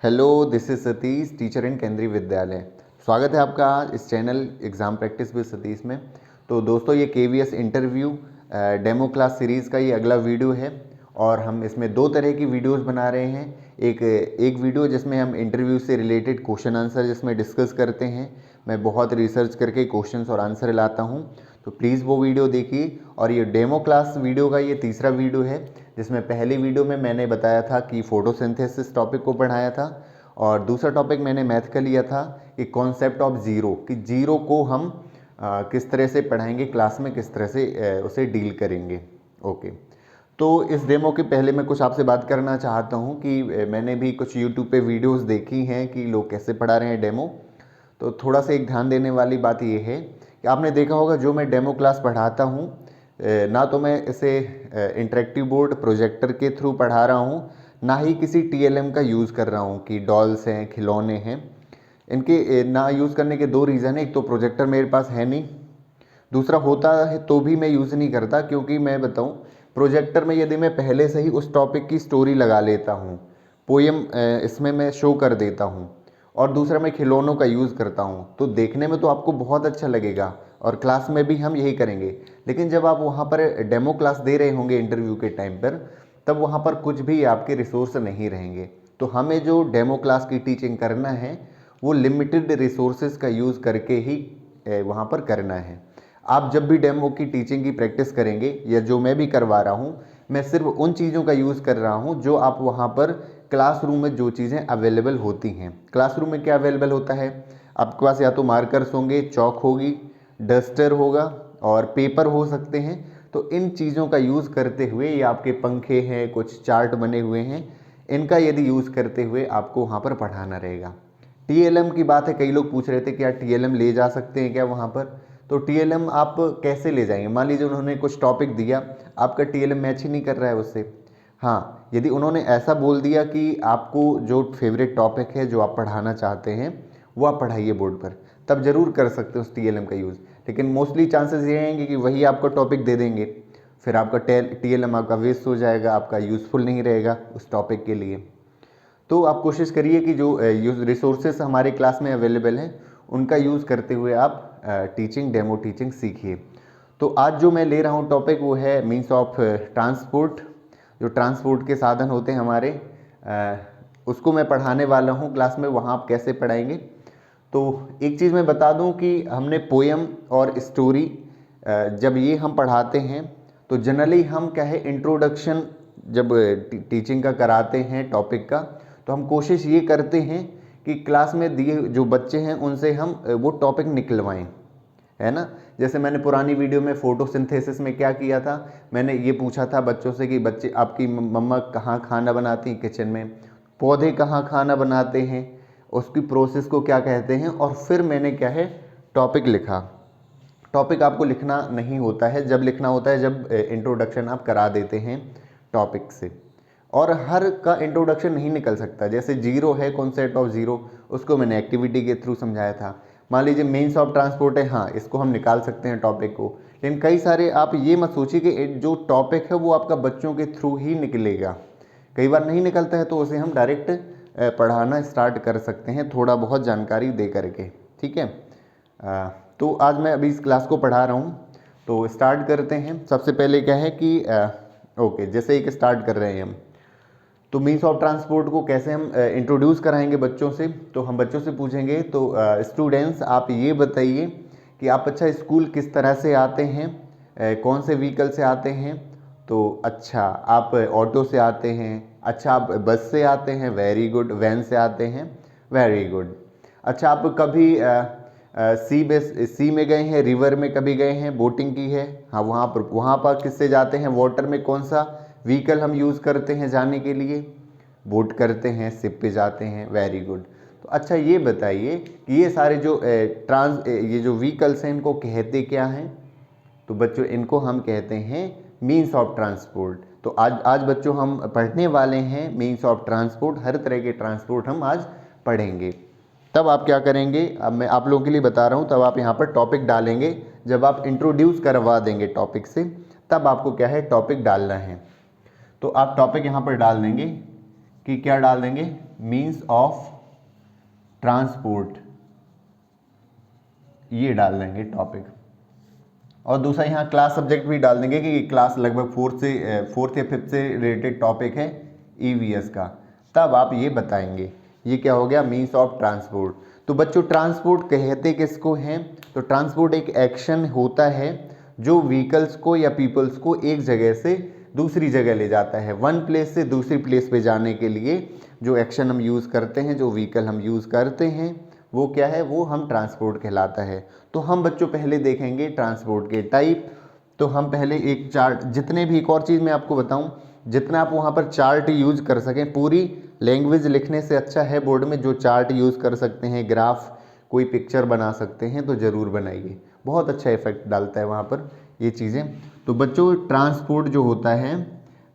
Hello, this is Satish, teacher इन केंद्रीय विद्यालय। स्वागत है आपका आज इस channel exam practice with Satish में। तो दोस्तों, ये KVS interview demo class series का ये अगला वीडियो है और हम इसमें दो तरह की वीडियोस बना रहे हैं। एक वीडियो जिसमें हम इंटरव्यू से रिलेटेड क्वेश्चन आंसर जिसमें डिस्कस करते हैं। मैं बहुत रिसर्च करके क्वेश्चंस और आंसर लाता हूँ, तो प्लीज़ वो वीडियो देखिए। और ये डेमो क्लास वीडियो का ये तीसरा वीडियो है, जिसमें पहली वीडियो में मैंने बताया था कि फोटोसिंथेसिस टॉपिक को पढ़ाया था और दूसरा टॉपिक मैंने मैथ का लिया था कि कॉन्सेप्ट ऑफ ज़ीरो, कि ज़ीरो को हम किस तरह से पढ़ाएंगे क्लास में, किस तरह से उसे डील करेंगे। ओके, तो इस डेमो के पहले मैं कुछ आपसे बात करना चाहता हूँ कि मैंने भी कुछ यूट्यूब पे वीडियोस देखी हैं कि लोग कैसे पढ़ा रहे हैं डेमो। तो थोड़ा सा एक ध्यान देने वाली बात ये है कि आपने देखा होगा जो मैं डेमो क्लास पढ़ाता हूँ, ना तो मैं इसे इंटरेक्टिव बोर्ड प्रोजेक्टर के थ्रू पढ़ा रहा हूँ, ना ही किसी टीएलएम का यूज़ कर रहा हूँ कि डॉल्स हैं, खिलौने हैं। इनके ना यूज़ करने के दो रीज़न है। एक तो प्रोजेक्टर मेरे पास है नहीं, दूसरा होता है तो भी मैं यूज़ नहीं करता, क्योंकि मैं बताऊं, प्रोजेक्टर में यदि मैं पहले से ही उस टॉपिक की स्टोरी लगा लेता हूं, पोएम इसमें मैं शो कर देता हूं, और दूसरा मैं खिलौनों का यूज़ करता हूं, तो देखने में तो आपको बहुत अच्छा लगेगा और क्लास में भी हम यही करेंगे। लेकिन जब आप वहाँ पर डेमो क्लास दे रहे होंगे इंटरव्यू के टाइम पर, तब वहाँ पर कुछ भी आपके रिसोर्स नहीं रहेंगे। तो हमें जो डेमो क्लास की टीचिंग करना है वो लिमिटेड रिसोर्सेज का यूज़ करके ही वहाँ पर करना है। आप जब भी डेमो की टीचिंग की प्रैक्टिस करेंगे या जो मैं भी करवा रहा हूँ, मैं सिर्फ उन चीज़ों का यूज़ कर रहा हूँ जो आप वहाँ पर क्लासरूम में जो चीज़ें अवेलेबल होती हैं। क्लासरूम में क्या अवेलेबल होता है? आपके पास या तो मार्कर्स होंगे, चौक होगी, डस्टर होगा और पेपर हो सकते हैं। तो इन चीज़ों का यूज़ करते हुए, या आपके पंखे हैं, कुछ चार्ट बने हुए हैं, इनका यदि यूज़ करते हुए आपको वहाँ पर पढ़ाना रहेगा। टीएलएम की बात है, कई लोग पूछ रहे थे कि यार टीएलएम ले जा सकते हैं क्या वहाँ पर? तो टीएलएम आप कैसे ले जाएंगे? मान लीजिए उन्होंने कुछ टॉपिक दिया, आपका टीएलएम मैच ही नहीं कर रहा है उससे। हाँ, यदि उन्होंने ऐसा बोल दिया कि आपको जो फेवरेट टॉपिक है, जो आप पढ़ाना चाहते हैं, वो आप पढ़ाइए बोर्ड पर, तब जरूर कर सकते हो उस टीएलएम का यूज़। लेकिन मोस्टली चांसेस ये रहेंगे कि वही आपको टॉपिक दे देंगे, फिर आपका टीएलएम आपका वेस्ट हो जाएगा, आपका यूज़फुल नहीं रहेगा उस टॉपिक के लिए। तो आप कोशिश करिए कि जो रिसोर्सेस हमारे क्लास में अवेलेबल हैं, उनका यूज़ करते हुए आप टीचिंग, डेमो टीचिंग सीखिए। तो आज जो मैं ले रहा हूँ टॉपिक, वो है मीन्स ऑफ ट्रांसपोर्ट। जो ट्रांसपोर्ट के साधन होते हैं हमारे, उसको मैं पढ़ाने वाला हूँ क्लास में। वहाँ आप कैसे पढ़ाएंगे? तो एक चीज़ मैं बता दूँ कि हमने पोएम और स्टोरी जब ये हम पढ़ाते हैं, तो जनरली हम क्या है, इंट्रोडक्शन जब टीचिंग का कराते हैं टॉपिक का, तो हम कोशिश ये करते हैं कि क्लास में दिए जो बच्चे हैं उनसे हम वो टॉपिक निकलवाएं, है ना। जैसे मैंने पुरानी वीडियो में फोटोसिंथेसिस में क्या किया था, मैंने ये पूछा था बच्चों से कि बच्चे, आपकी मम्मा कहाँ खाना बनाती हैं किचन में, पौधे कहाँ खाना बनाते हैं, उसकी प्रोसेस को क्या कहते हैं, और फिर मैंने क्या है, टॉपिक लिखा। टॉपिक आपको लिखना नहीं होता है, जब लिखना होता है जब इंट्रोडक्शन आप करा देते हैं टॉपिक से। और हर का इंट्रोडक्शन नहीं निकल सकता। जैसे जीरो है, कॉन्सेप्ट ऑफ जीरो, उसको मैंने एक्टिविटी के थ्रू समझाया था। मान लीजिए मीन्स ऑफ ट्रांसपोर्ट है, हाँ, इसको हम निकाल सकते हैं टॉपिक को। लेकिन कई सारे, आप ये मत सोचिए कि जो टॉपिक है वो आपका बच्चों के थ्रू ही निकलेगा। कई बार नहीं निकलता है, तो उसे हम डायरेक्ट पढ़ाना स्टार्ट कर सकते हैं, थोड़ा बहुत जानकारी दे करके। ठीक है। तो आज मैं अभी इस क्लास को पढ़ा रहा हूँ, तो स्टार्ट करते हैं। सबसे पहले क्या है कि ओके, जैसे एक स्टार्ट कर रहे हैं हम, तो मीन्स ऑफ ट्रांसपोर्ट को कैसे हम इंट्रोड्यूस कराएंगे बच्चों से। तो हम बच्चों से पूछेंगे, तो स्टूडेंट्स आप ये बताइए कि आप अच्छा स्कूल किस तरह से आते हैं, कौन से व्हीकल से आते हैं। तो अच्छा, आप ऑटो से आते हैं। अच्छा, आप बस से आते हैं, वेरी गुड। वैन से आते हैं, वेरी गुड। अच्छा, आप कभी सी में गए हैं, रिवर में कभी गए हैं, बोटिंग की है? हाँ, वहाँ पर किससे जाते हैं, वाटर में कौन सा व्हीकल हम यूज़ करते हैं जाने के लिए? बोट करते हैं, शिप पे जाते हैं, वेरी गुड। तो अच्छा, ये बताइए कि ये सारे जो ये जो व्हीकल्स हैं, इनको कहते क्या हैं? तो बच्चों, इनको हम कहते हैं मीन्स ऑफ ट्रांसपोर्ट। तो आज बच्चों हम पढ़ने वाले हैं मीन्स ऑफ ट्रांसपोर्ट। हर तरह के ट्रांसपोर्ट हम आज पढ़ेंगे। तब आप क्या करेंगे, अब मैं आप लोगों के लिए बता रहा हूँ, तब आप यहाँ पर टॉपिक डालेंगे। जब आप इंट्रोड्यूस करवा देंगे टॉपिक से, तब आपको क्या है, टॉपिक डालना है। तो आप टॉपिक यहाँ पर डाल देंगे कि क्या डाल देंगे, मीन्स ऑफ ट्रांसपोर्ट, ये डाल देंगे टॉपिक। और दूसरा यहाँ क्लास सब्जेक्ट भी डाल देंगे कि क्लास लगभग फोर्थ या फिफ्थ से रिलेटेड टॉपिक है ईवीएस का, तब आप ये बताएंगे। ये क्या हो गया, मीन्स ऑफ ट्रांसपोर्ट। तो बच्चों ट्रांसपोर्ट कहते किसको हैं, तो ट्रांसपोर्ट एक एक्शन होता है जो व्हीकल्स को या पीपल्स को एक जगह से दूसरी जगह ले जाता है। वन प्लेस से दूसरी प्लेस पे जाने के लिए जो एक्शन हम यूज़ करते हैं, जो व्हीकल हम यूज़ करते हैं, वो क्या है, वो हम ट्रांसपोर्ट कहलाता है। तो हम बच्चों पहले देखेंगे ट्रांसपोर्ट के टाइप। तो हम पहले एक चार्ट, जितने भी, एक और चीज़ मैं आपको बताऊं, जितना आप वहाँ पर चार्ट यूज़ कर सकें, पूरी लैंग्वेज लिखने से अच्छा है बोर्ड में जो चार्ट यूज़ कर सकते हैं, ग्राफ, कोई पिक्चर बना सकते हैं तो ज़रूर बनाइए, बहुत अच्छा इफेक्ट डालता है वहाँ पर ये चीज़ें। तो बच्चों ट्रांसपोर्ट जो होता है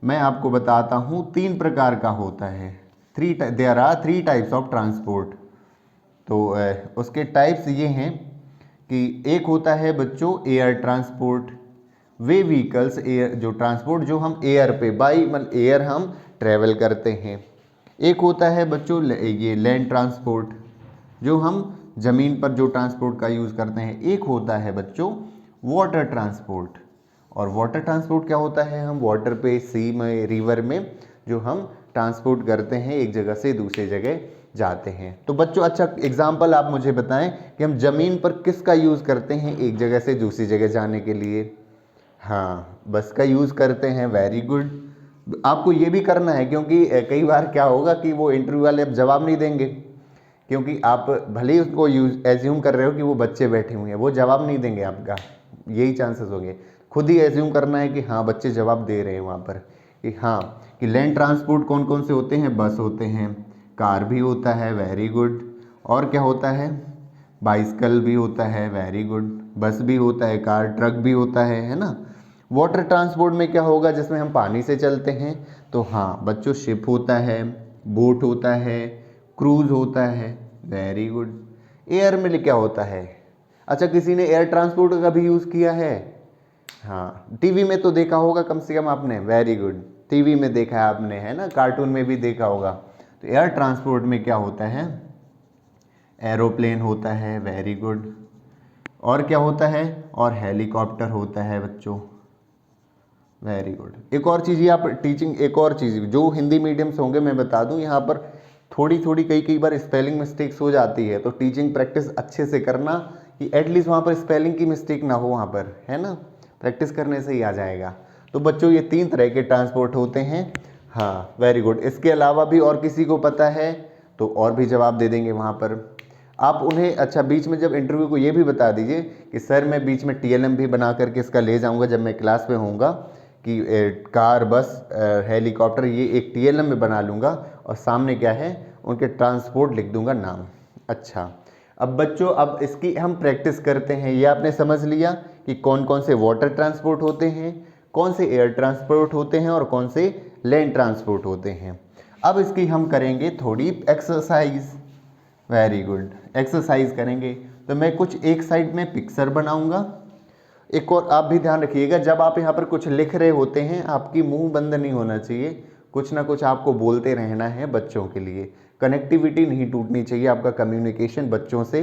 मैं आपको बताता हूँ 3 प्रकार का होता है। There are 3 types of transport. तो उसके टाइप्स ये हैं कि एक होता है बच्चों एयर ट्रांसपोर्ट, वे व्हीकल्स एयर जो ट्रांसपोर्ट जो हम एयर पे बाई मतलब एयर हम ट्रेवल करते हैं। एक होता है बच्चों ये लैंड ट्रांसपोर्ट, जो हम ज़मीन पर जो ट्रांसपोर्ट का यूज़ करते हैं। एक होता है बच्चों वाटर ट्रांसपोर्ट, और वाटर ट्रांसपोर्ट क्या होता है, हम वाटर पे, सी में, रिवर में जो हम ट्रांसपोर्ट करते हैं, एक जगह से दूसरी जगह जाते हैं। तो बच्चों अच्छा एग्जाम्पल आप मुझे बताएं कि हम ज़मीन पर किसका यूज़ करते हैं एक जगह से दूसरी जगह जाने के लिए। हाँ, बस का यूज़ करते हैं, वेरी गुड। आपको ये भी करना है क्योंकि कई बार क्या होगा कि वो इंटरव्यू वाले अब जवाब नहीं देंगे, क्योंकि आप भले ही उसको एज्यूम कर रहे हो कि वो बच्चे बैठे हुए हैं, वो जवाब नहीं देंगे आपका, यही चांसेस होंगे। खुद ही एज्यूम करना है कि हाँ बच्चे जवाब दे रहे हैं वहाँ पर, कि हाँ कि लैंड ट्रांसपोर्ट कौन कौन से होते हैं, बस होते हैं, कार भी होता है, वेरी गुड, और क्या होता है, बाइसिकल भी होता है, वेरी गुड, बस भी होता है, कार, ट्रक भी होता है ना। वाटर ट्रांसपोर्ट में क्या होगा, जिसमें हम पानी से चलते हैं, तो हाँ बच्चों शिप होता है, बोट होता है, क्रूज होता है, वेरी गुड। एयर में क्या होता है, अच्छा किसी ने एयर ट्रांसपोर्ट का भी यूज़ किया है, हाँ टीवी में तो देखा होगा कम से कम आपने, वेरी गुड, टीवी में देखा है आपने, है ना, कार्टून में भी देखा होगा। तो एयर ट्रांसपोर्ट में क्या होता है, एरोप्लेन होता है, वेरी गुड, और क्या होता है, और हेलीकॉप्टर होता है बच्चों, वेरी गुड। एक और चीज़ ये आप टीचिंग, एक और चीज़ जो हिंदी मीडियम से होंगे मैं बता दूं, यहाँ पर थोड़ी थोड़ी कई बार स्पेलिंग मिस्टेक्स हो जाती है, तो टीचिंग प्रैक्टिस अच्छे से करना कि एटलीस्ट वहाँ पर स्पेलिंग की मिस्टेक ना हो वहाँ पर, है ना, प्रैक्टिस करने से ही आ जाएगा। तो बच्चों ये 3 तरह के ट्रांसपोर्ट होते हैं, हाँ वेरी गुड। इसके अलावा भी और किसी को पता है तो और भी जवाब दे देंगे वहाँ पर आप उन्हें। अच्छा बीच में जब इंटरव्यू को ये भी बता दीजिए कि सर मैं बीच में टीएलएम भी बना करके इसका ले जाऊँगा जब मैं क्लास में होऊंगा, कि कार, बस, हेलीकॉप्टर, ये एक टीएलएम में बना लूँगा और सामने क्या है उनके ट्रांसपोर्ट लिख दूँगा नाम। अच्छा अब बच्चों अब इसकी हम प्रैक्टिस करते हैं। ये आपने समझ लिया कि कौन कौन से वाटर ट्रांसपोर्ट होते हैं, कौन से एयर ट्रांसपोर्ट होते हैं और कौन से लैंड ट्रांसपोर्ट होते हैं। अब इसकी हम करेंगे थोड़ी एक्सरसाइज, वेरी गुड, एक्सरसाइज करेंगे। तो मैं कुछ एक साइड में पिक्चर बनाऊंगा। एक और आप भी ध्यान रखिएगा, जब आप यहाँ पर कुछ लिख रहे होते हैं आपकी मुंह बंद नहीं होना चाहिए, कुछ ना कुछ आपको बोलते रहना है बच्चों के लिए, कनेक्टिविटी नहीं टूटनी चाहिए, आपका कम्युनिकेशन बच्चों से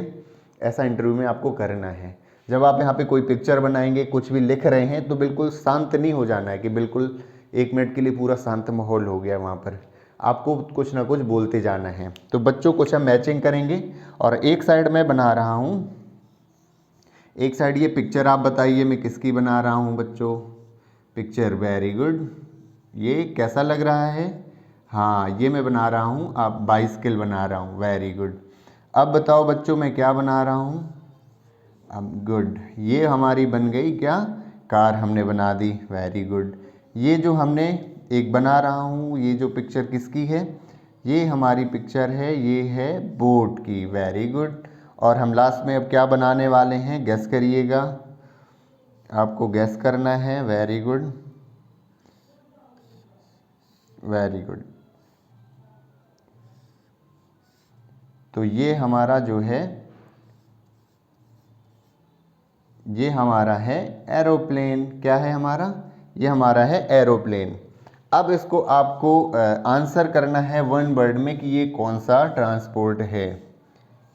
ऐसा इंटरव्यू में आपको करना है। जब आप यहाँ पे कोई पिक्चर बनाएंगे, कुछ भी लिख रहे हैं, तो बिल्कुल शांत नहीं हो जाना है कि बिल्कुल 1 मिनट के लिए पूरा शांत माहौल हो गया, वहाँ पर आपको कुछ ना कुछ बोलते जाना है। तो बच्चों कुछ हम मैचिंग करेंगे और एक साइड मैं बना रहा हूँ, एक साइड ये पिक्चर आप बताइए मैं किसकी बना रहा हूँ बच्चों, पिक्चर, वेरी गुड। ये कैसा लग रहा है, हाँ ये मैं बना रहा हूँ, आप बाइसिकल बना रहा हूँ, वेरी गुड। अब बताओ बच्चों मैं क्या बना रहा हूँ, अब गुड, ये हमारी बन गई क्या, कार हमने बना दी, वेरी गुड। ये जो हमने एक बना रहा हूँ, ये जो पिक्चर किसकी है, ये हमारी पिक्चर है, ये है बोट की, वेरी गुड। और हम लास्ट में अब क्या बनाने वाले हैं, गैस करिएगा, आपको गैस करना है, वेरी गुड, वेरी गुड। तो ये हमारा जो है, ये हमारा है एरोप्लेन, क्या है हमारा, ये हमारा है एरोप्लेन। अब इसको आपको आंसर करना है वन वर्ड में कि ये कौन सा ट्रांसपोर्ट है,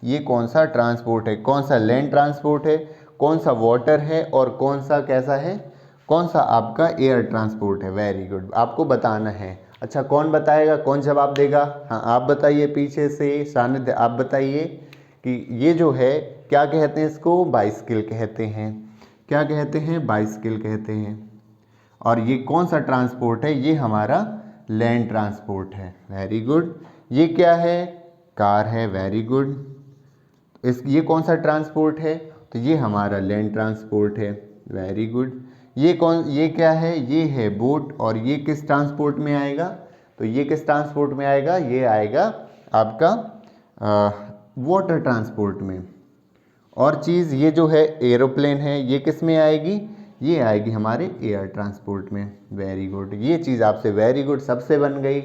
ये कौन सा ट्रांसपोर्ट है, कौन सा लैंड ट्रांसपोर्ट है, कौन सा वाटर है और कौन सा कैसा है, कौन सा आपका एयर ट्रांसपोर्ट है। वेरी गुड, आपको बताना है। अच्छा, कौन बताएगा, कौन जवाब देगा? हाँ, आप बताइए पीछे से, सानिध्य आप बताइए कि ये जो है क्या कहते हैं, इसको बाइसिकल कहते हैं। क्या कहते हैं? बाइसिकल कहते हैं। और ये कौन सा ट्रांसपोर्ट है? ये हमारा लैंड ट्रांसपोर्ट है। Very good. ये क्या है? कार है। Very good. ये कौन सा ट्रांसपोर्ट है? तो ये हमारा लैंड ट्रांसपोर्ट है। Very good. ये क्या है? ये है बोट। और ये किस ट्रांसपोर्ट में आएगा? तो ये किस ट्रांसपोर्ट में आएगा? ये आएगा आपका वाटर ट्रांसपोर्ट में। और चीज़ ये जो है एरोप्लेन है, ये किस में आएगी? ये आएगी हमारे एयर ट्रांसपोर्ट में। Very good. ये चीज़ आपसे वेरी गुड सबसे बन गई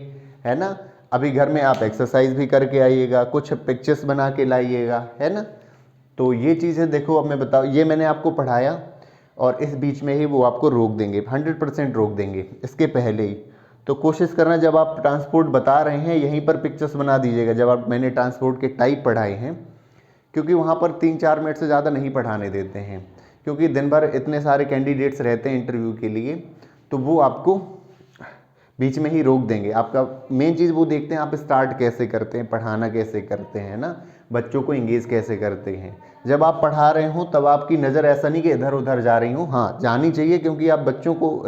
है ना। अभी घर में आप एक्सरसाइज भी करके आइएगा, कुछ पिक्चर्स बना के लाइएगा, है ना। तो ये चीज़ें देखो, अब मैं बताऊँ, ये मैंने आपको पढ़ाया और इस बीच में ही वो आपको रोक देंगे, 100% रोक देंगे इसके पहले ही। तो कोशिश करना जब आप ट्रांसपोर्ट बता रहे हैं यहीं पर पिक्चर्स बना दीजिएगा, जब आप मैंने ट्रांसपोर्ट के टाइप पढ़ाए हैं, क्योंकि वहाँ पर 3-4 मिनट से ज़्यादा नहीं पढ़ाने देते हैं, क्योंकि दिन भर इतने सारे कैंडिडेट्स रहते हैं इंटरव्यू के लिए, तो वो आपको बीच में ही रोक देंगे। आपका मेन चीज़ वो देखते हैं आप स्टार्ट कैसे करते हैं, पढ़ाना कैसे करते हैं ना, बच्चों को इंगेज कैसे करते हैं। जब आप पढ़ा रहे हो तब आपकी नज़र ऐसा नहीं कि इधर उधर जा रही हो, हाँ जानी चाहिए, क्योंकि आप बच्चों को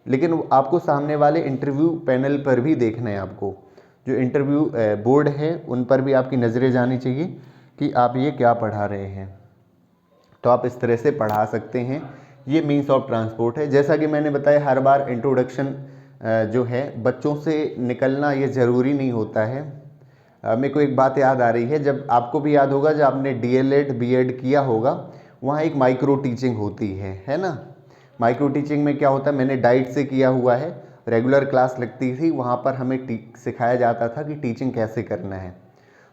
लेकिन आपको सामने वाले इंटरव्यू पैनल पर भी देखना है। आपको जो इंटरव्यू बोर्ड है उन पर भी आपकी नज़रें जानी चाहिए कि आप ये क्या पढ़ा रहे हैं। तो आप इस तरह से पढ़ा सकते हैं। ये मीन्स ऑफ ट्रांसपोर्ट है। जैसा कि मैंने बताया, हर बार इंट्रोडक्शन जो है बच्चों से निकलना ये ज़रूरी नहीं होता है। मेरे को एक बात याद आ रही है, जब आपको भी याद होगा, जब आपने DLED BEd किया होगा, वहाँ एक माइक्रो टीचिंग होती है ना। माइक्रो टीचिंग में क्या होता है, मैंने डाइट से किया हुआ है, रेगुलर क्लास लगती थी, वहाँ पर हमें सिखाया जाता था कि टीचिंग कैसे करना है।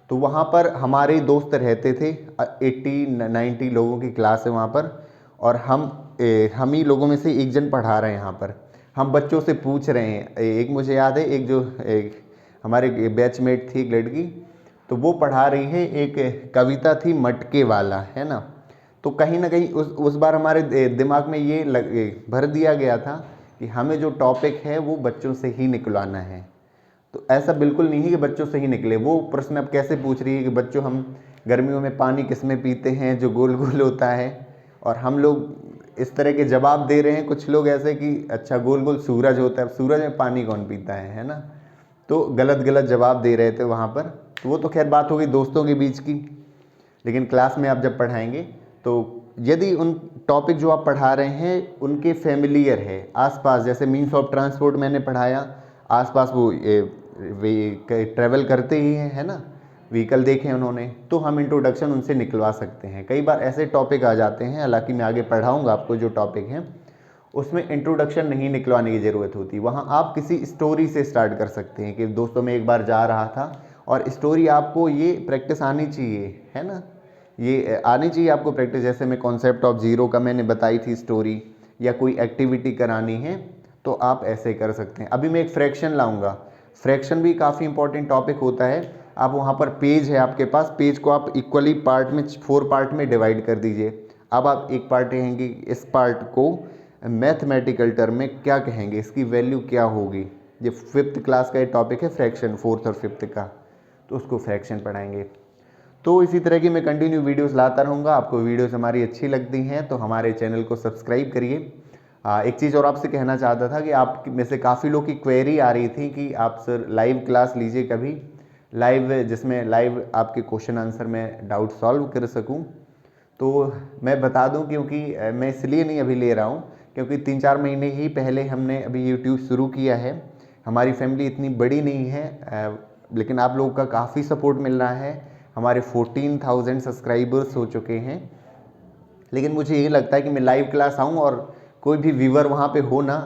तो वहाँ पर हमारे दोस्त रहते थे, 80-90 लोगों की क्लास है वहाँ पर, और हम ही लोगों में से एक जन पढ़ा रहे हैं यहाँ पर। हम बच्चों से पूछ रहे हैं, एक मुझे याद है, एक हमारे बैचमेट थी एक लड़की, तो वो पढ़ा रही है, एक कविता थी मटके वाला, है ना। तो कहीं ना कहीं उस बार हमारे दिमाग में ये भर दिया गया था कि हमें जो टॉपिक है वो बच्चों से ही निकलवाना है। तो ऐसा बिल्कुल नहीं है कि बच्चों से ही निकले। वो प्रश्न अब कैसे पूछ रही है कि बच्चों, हम गर्मियों में पानी किस में पीते हैं, जो गोल गोल होता है, और हम लोग इस तरह के जवाब दे रहे हैं। कुछ लोग ऐसे कि अच्छा गोल गोल सूरज होता है, सूरज में पानी कौन पीता है ना। तो गलत गलत जवाब दे रहे थे वहाँ पर। तो वो तो खैर बात हो गई दोस्तों के बीच की, लेकिन क्लास में आप जब पढ़ाएंगे तो यदि उन टॉपिक जो आप पढ़ा रहे हैं उनके फेमिलियर है आसपास, जैसे मीन्स ऑफ ट्रांसपोर्ट मैंने पढ़ाया, आसपास वो ट्रैवल करते ही हैं, है ना, व्हीकल देखे उन्होंने, तो हम इंट्रोडक्शन उनसे निकलवा सकते हैं। कई बार ऐसे टॉपिक आ जाते हैं, हालांकि मैं आगे पढ़ाऊँगा आपको जो टॉपिक हैं, उसमें इंट्रोडक्शन नहीं निकलवाने की ज़रूरत होती। वहाँ आप किसी स्टोरी से स्टार्ट कर सकते हैं कि दोस्तों मैं एक बार जा रहा था, और स्टोरी आपको ये प्रैक्टिस आनी चाहिए, है ना, ये आनी चाहिए आपको प्रैक्टिस। जैसे मैं कॉन्सेप्ट ऑफ ज़ीरो का मैंने बताई थी स्टोरी, या कोई एक्टिविटी करानी है तो आप ऐसे कर सकते हैं। अभी मैं एक फ्रैक्शन लाऊंगा, फ्रैक्शन भी काफ़ी इंपॉर्टेंट टॉपिक होता है। आप वहाँ पर पेज है आपके पास, पेज को आप इक्वली पार्ट में 4 पार्ट में डिवाइड कर दीजिए। अब आप एक पार्ट कहेंगे, इस पार्ट को मैथमेटिकल टर्म में क्या कहेंगे, इसकी वैल्यू क्या होगी। ये 5th क्लास का ये टॉपिक है फ्रैक्शन, 4th और 5th का, तो उसको फ्रैक्शन पढ़ाएंगे। तो इसी तरह की मैं कंटिन्यू वीडियोस लाता रहूँगा। आपको वीडियोस हमारी अच्छी लगती हैं तो हमारे चैनल को सब्सक्राइब करिए। एक चीज़ और आपसे कहना चाहता था कि आप में से काफ़ी लोग की क्वेरी आ रही थी कि आप सर लाइव क्लास लीजिए कभी, लाइव, जिसमें लाइव आपके क्वेश्चन आंसर में डाउट सॉल्व कर सकूं। तो मैं बता दूं, क्योंकि मैं इसलिए नहीं अभी ले रहा हूं क्योंकि 3-4 महीने ही पहले हमने अभी यूट्यूब शुरू किया है। हमारी फैमिली इतनी बड़ी नहीं है, लेकिन आप लोगों का काफ़ी सपोर्ट मिल रहा है। हमारे 14,000 सब्सक्राइबर्स हो चुके हैं। लेकिन मुझे ये लगता है कि मैं लाइव क्लास आऊँ और कोई भी व्यूवर वहाँ पे हो ना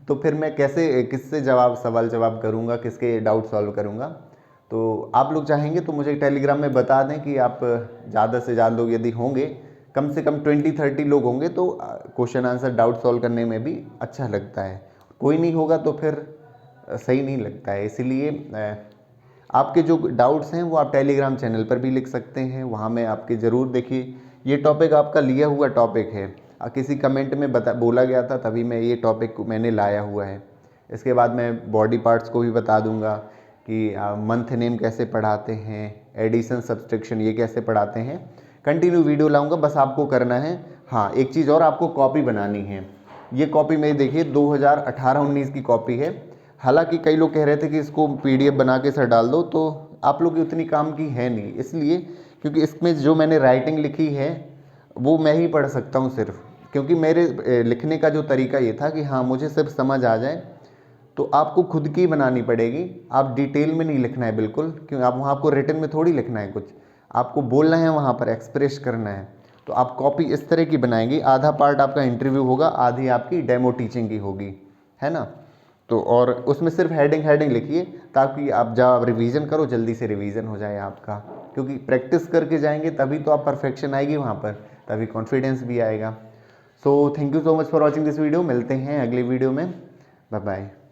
तो फिर मैं कैसे, किससे सवाल जवाब करूँगा, किसके डाउट सॉल्व करूँगा। तो आप लोग चाहेंगे तो मुझे टेलीग्राम में बता दें कि आप ज़्यादा से ज़्यादा लोग यदि होंगे, कम से कम 20-30 लोग होंगे, तो क्वेश्चन आंसर डाउट सॉल्व करने में भी अच्छा लगता है। कोई नहीं होगा तो फिर सही नहीं लगता है। इसीलिए आपके जो डाउट्स हैं वो आप टेलीग्राम चैनल पर भी लिख सकते हैं, वहाँ में आपके ज़रूर देखिए। ये टॉपिक आपका लिया हुआ टॉपिक है, किसी कमेंट में बोला गया था, तभी मैं ये टॉपिक मैंने लाया हुआ है। इसके बाद मैं बॉडी पार्ट्स को भी बता दूंगा कि मंथ नेम कैसे पढ़ाते हैं, एडिशन सब्सट्रैक्शन ये कैसे पढ़ाते हैं। कंटिन्यू वीडियो लाऊंगा, बस आपको करना है। हाँ, एक चीज़ और, आपको कॉपी बनानी है। ये कॉपी मेरी देखिए 2018-19 की कॉपी है। हालांकि कई लोग कह रहे थे कि इसको PDF बना के सर डाल दो, तो आप लोग की उतनी काम की है नहीं, इसलिए क्योंकि इसमें जो मैंने राइटिंग लिखी है वो मैं ही पढ़ सकता हूँ सिर्फ, क्योंकि मेरे लिखने का जो तरीका ये था कि हाँ मुझे सिर्फ समझ आ जाए। तो आपको खुद की बनानी पड़ेगी, आप डिटेल में नहीं लिखना है बिल्कुल, क्योंकि आप वहाँ आपको रिटन में थोड़ी लिखना है कुछ, आपको बोलना है वहाँ पर, एक्सप्रेस करना है। तो आप कॉपी इस तरह की बनाएंगी, आधा पार्ट आपका इंटरव्यू होगा, आधी आपकी डेमो टीचिंग की होगी, है ना। तो और उसमें सिर्फ हेडिंग लिखिए, ताकि आप जब रिवीजन करो जल्दी से रिवीजन हो जाए आपका, क्योंकि प्रैक्टिस करके जाएंगे तभी तो आप परफेक्शन आएगी वहाँ पर, तभी कॉन्फिडेंस भी आएगा। So thank you so much for watching this video. मिलते हैं अगले वीडियो में, बाय बाय।